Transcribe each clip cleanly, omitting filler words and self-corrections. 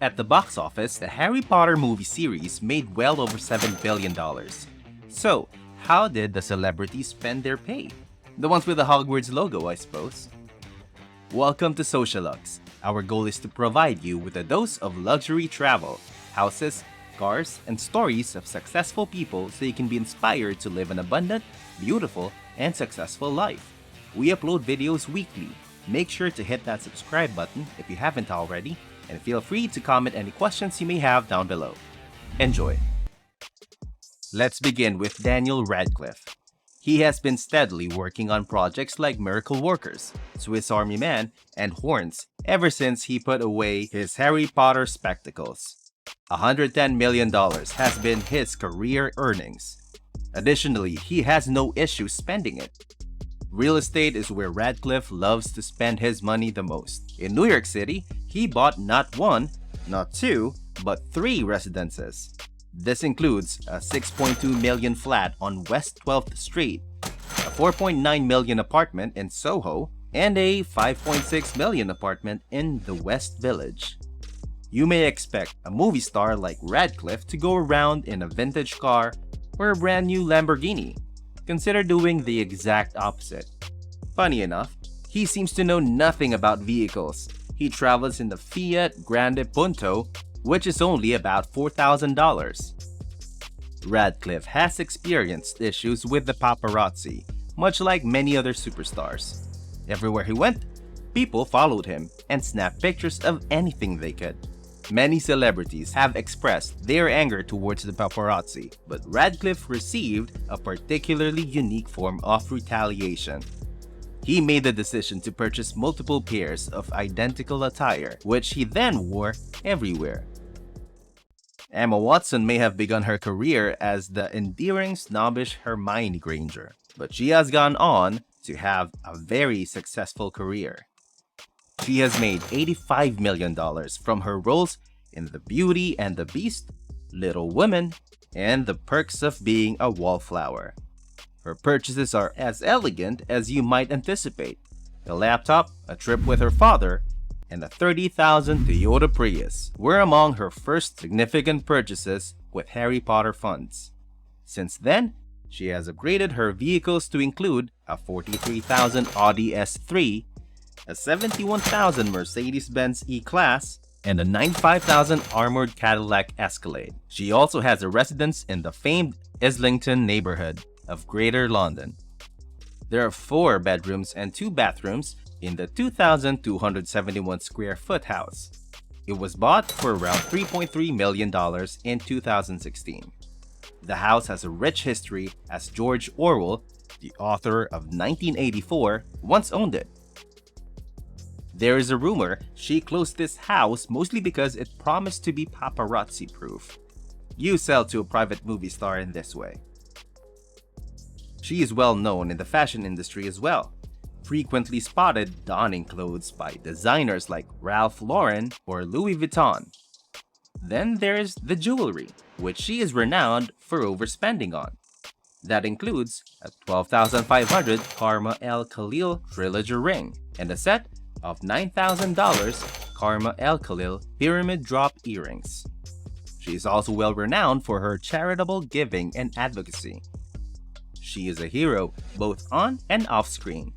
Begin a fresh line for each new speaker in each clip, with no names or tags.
At the box office, the Harry Potter movie series made well over $7 billion. So, how did the celebrities spend their pay? The ones with the Hogwarts logo, I suppose. Welcome to Socialux. Our goal is to provide you with a dose of luxury travel, houses, cars, and stories of successful people so you can be inspired to live an abundant, beautiful, and successful life. We upload videos weekly. Make sure to hit that subscribe button if you haven't already, and feel free to comment any questions you may have down below. Enjoy! Let's begin with Daniel Radcliffe. He has been steadily working on projects like Miracle Workers, Swiss Army Man, and Horns ever since he put away his Harry Potter spectacles. $110 million has been his career earnings. Additionally, he has no issue spending it. Real estate is where Radcliffe loves to spend his money the most. In New York City, he bought not one, not two, but 3 residences. This includes a $6.2 million flat on West 12th Street, a $4.9 million apartment in Soho, and a $5.6 million apartment in the West Village. You may expect a movie star like Radcliffe to go around in a vintage car or a brand new Lamborghini. Consider doing the exact opposite. Funny enough, he seems to know nothing about vehicles. He travels in the Fiat Grande Punto, which is only about $4,000. Radcliffe has experienced issues with the paparazzi, much like many other superstars. Everywhere he went, people followed him and snapped pictures of anything they could. Many celebrities have expressed their anger towards the paparazzi, but Radcliffe received a particularly unique form of retaliation. He made the decision to purchase multiple pairs of identical attire, which he then wore everywhere. Emma Watson may have begun her career as the endearing, snobbish Hermione Granger, but she has gone on to have a very successful career. She has made $85 million from her roles in The Beauty and the Beast, Little Women, and The Perks of Being a Wallflower. Her purchases are as elegant as you might anticipate. A laptop, a trip with her father, and a $30,000 Toyota Prius were among her first significant purchases with Harry Potter funds. Since then, she has upgraded her vehicles to include a $43,000 Audi S3, a $71,000 Mercedes-Benz E-Class, and a $95,000 armored Cadillac Escalade. She also has a residence in the famed Islington neighborhood of Greater London. There are 4 bedrooms and 2 bathrooms in the 2,271 square foot house. It was bought for around $3.3 million in 2016. The house has a rich history as George Orwell, the author of 1984, once owned it. There is a rumor she closed this house mostly because it promised to be paparazzi-proof. You sell to a private movie star in this way. She is well known in the fashion industry as well, frequently spotted donning clothes by designers like Ralph Lauren or Louis Vuitton. Then there's the jewelry, which she is renowned for overspending on. That includes a $12,500 Karma El Khalil Trilogy ring and a set of $9,000 Karma El Khalil pyramid drop earrings. She is also well renowned for her charitable giving and advocacy. She is a hero both on and off screen.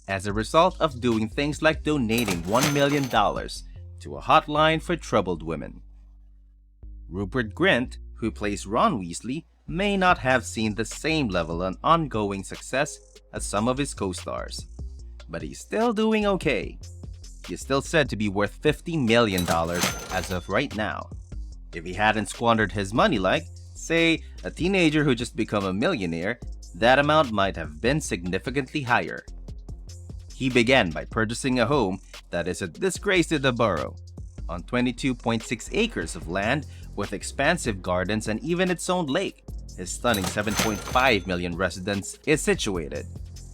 As a result of doing things like donating $1 million to a hotline for troubled women. Rupert Grint, who plays Ron Weasley, may not have seen the same level of ongoing success as some of his co-stars, but he's still doing okay. He is still said to be worth $50 million as of right now. If he hadn't squandered his money like, say, a teenager who just become a millionaire, that amount might have been significantly higher. He began by purchasing a home that is a disgrace to the borough, on 22.6 acres of land with expansive gardens and even its own lake. His stunning 7.5 million residence is situated.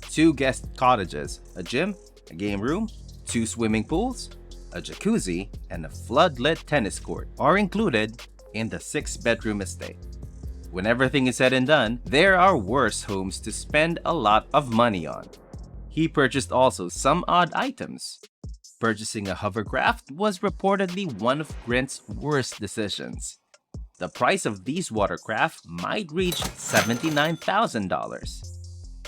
2 guest cottages, a gym, a game room, 2 swimming pools, a jacuzzi, and a floodlit tennis court are included in the 6-bedroom estate. When everything is said and done, there are worse homes to spend a lot of money on. He purchased also some odd items. Purchasing a hovercraft was reportedly one of Grint's worst decisions. The price of these watercraft might reach $79,000.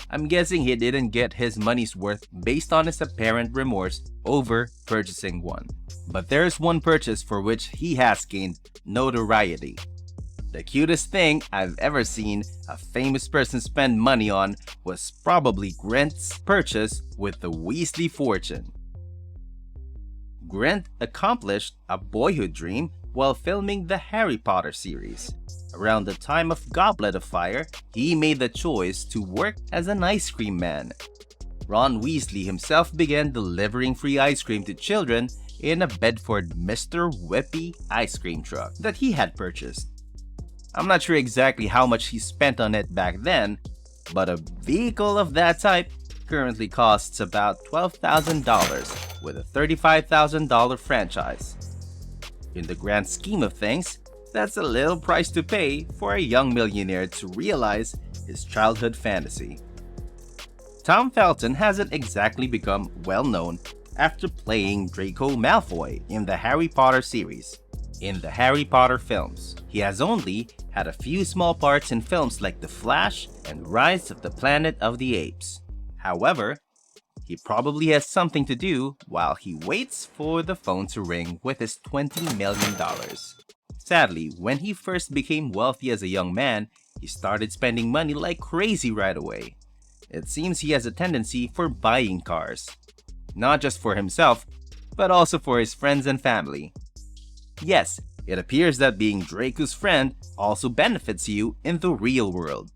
I'm guessing he didn't get his money's worth based on his apparent remorse over purchasing one. But there's one purchase for which he has gained notoriety. The cutest thing I've ever seen a famous person spend money on was probably Grint's purchase with the Weasley fortune. Grint accomplished a boyhood dream while filming the Harry Potter series. Around the time of Goblet of Fire, he made the choice to work as an ice cream man. Ron Weasley himself began delivering free ice cream to children in a Bedford Mr. Whippy ice cream truck that he had purchased. I'm not sure exactly how much he spent on it back then, but a vehicle of that type currently costs about $12,000 with a $35,000 franchise. In the grand scheme of things, that's a little price to pay for a young millionaire to realize his childhood fantasy. Tom Felton hasn't exactly become well known after playing Draco Malfoy in the Harry Potter series. In the Harry Potter films, he has only had a few small parts in films like The Flash and Rise of the Planet of the Apes. However, he probably has something to do while he waits for the phone to ring with his $20 million. Sadly, when he first became wealthy as a young man, he started spending money like crazy right away. It seems he has a tendency for buying cars. Not just for himself, but also for his friends and family. Yes, it appears that being Draco's friend also benefits you in the real world.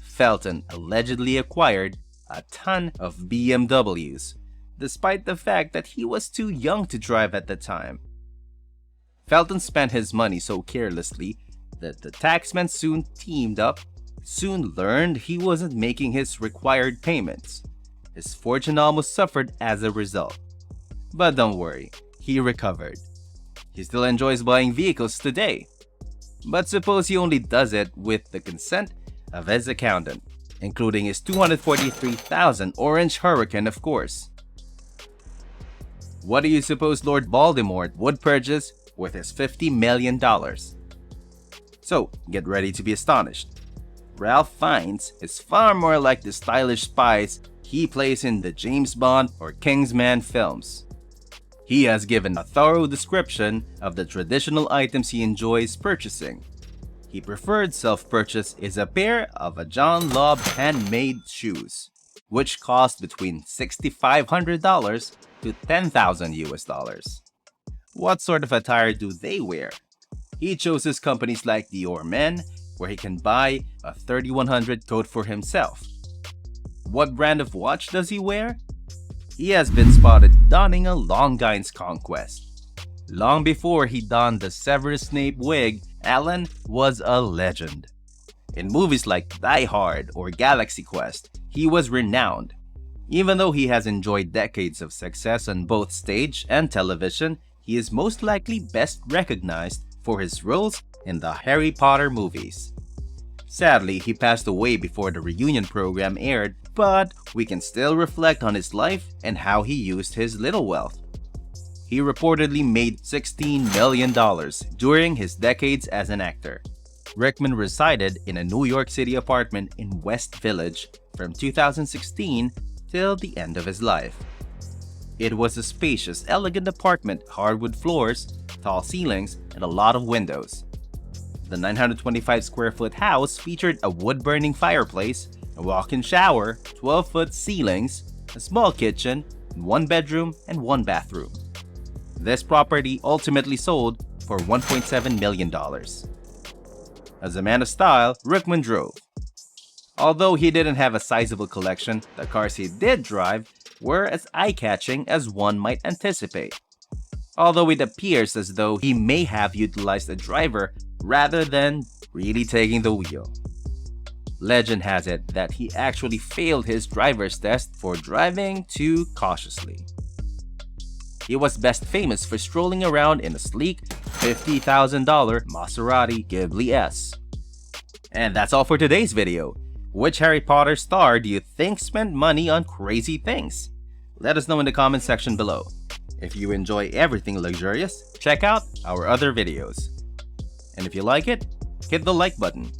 Felton allegedly acquired a ton of BMWs, despite the fact that he was too young to drive at the time. Felton spent his money so carelessly that the taxman soon learned he wasn't making his required payments. His fortune almost suffered as a result. But don't worry, he recovered. He still enjoys buying vehicles today. But suppose he only does it with the consent of his accountant, including his $243,000 Orange Hurricane, of course. What do you suppose Lord Voldemort would purchase with his $50 million? So, get ready to be astonished. Ralph Fiennes is far more like the stylish spies he plays in the James Bond or Kingsman films. He has given a thorough description of the traditional items he enjoys purchasing. He preferred self-purchase is a pair of a John Lobb handmade shoes, which cost between $6,500 to $10,000 US. What sort of attire do they wear? He chooses companies like Dior Men, where he can buy a 3100 coat for himself. What brand of watch does he wear? He has been spotted donning a Longines Conquest. Long before he donned the Severus Snape wig, Alan was a legend. In movies like Die Hard or Galaxy Quest, he was renowned. Even though he has enjoyed decades of success on both stage and television, he is most likely best recognized for his roles in the Harry Potter movies. Sadly, he passed away before the reunion program aired, but we can still reflect on his life and how he used his little wealth. He reportedly made $16 million during his decades as an actor. Rickman resided in a New York City apartment in West Village from 2016 till the end of his life. It was a spacious, elegant apartment, hardwood floors, tall ceilings, and a lot of windows. The 925 square foot house featured a wood-burning fireplace, a walk-in shower, 12-foot ceilings, a small kitchen, one bedroom, and one bathroom. This property ultimately sold for $1.7 million. As a man of style, Rickman drove. Although he didn't have a sizable collection, the cars he did drive were as eye-catching as one might anticipate. Although it appears as though he may have utilized a driver rather than really taking the wheel. Legend has it that he actually failed his driver's test for driving too cautiously. He was best famous for strolling around in a sleek $50,000 Maserati Ghibli S. And that's all for today's video. Which Harry Potter star do you think spent money on crazy things? Let us know in the comment section below. If you enjoy everything luxurious, check out our other videos. And if you like it, hit the like button,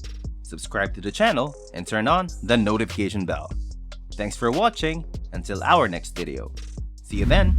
subscribe to the channel, and turn on the notification bell. Thanks for watching. Until our next video. See you then!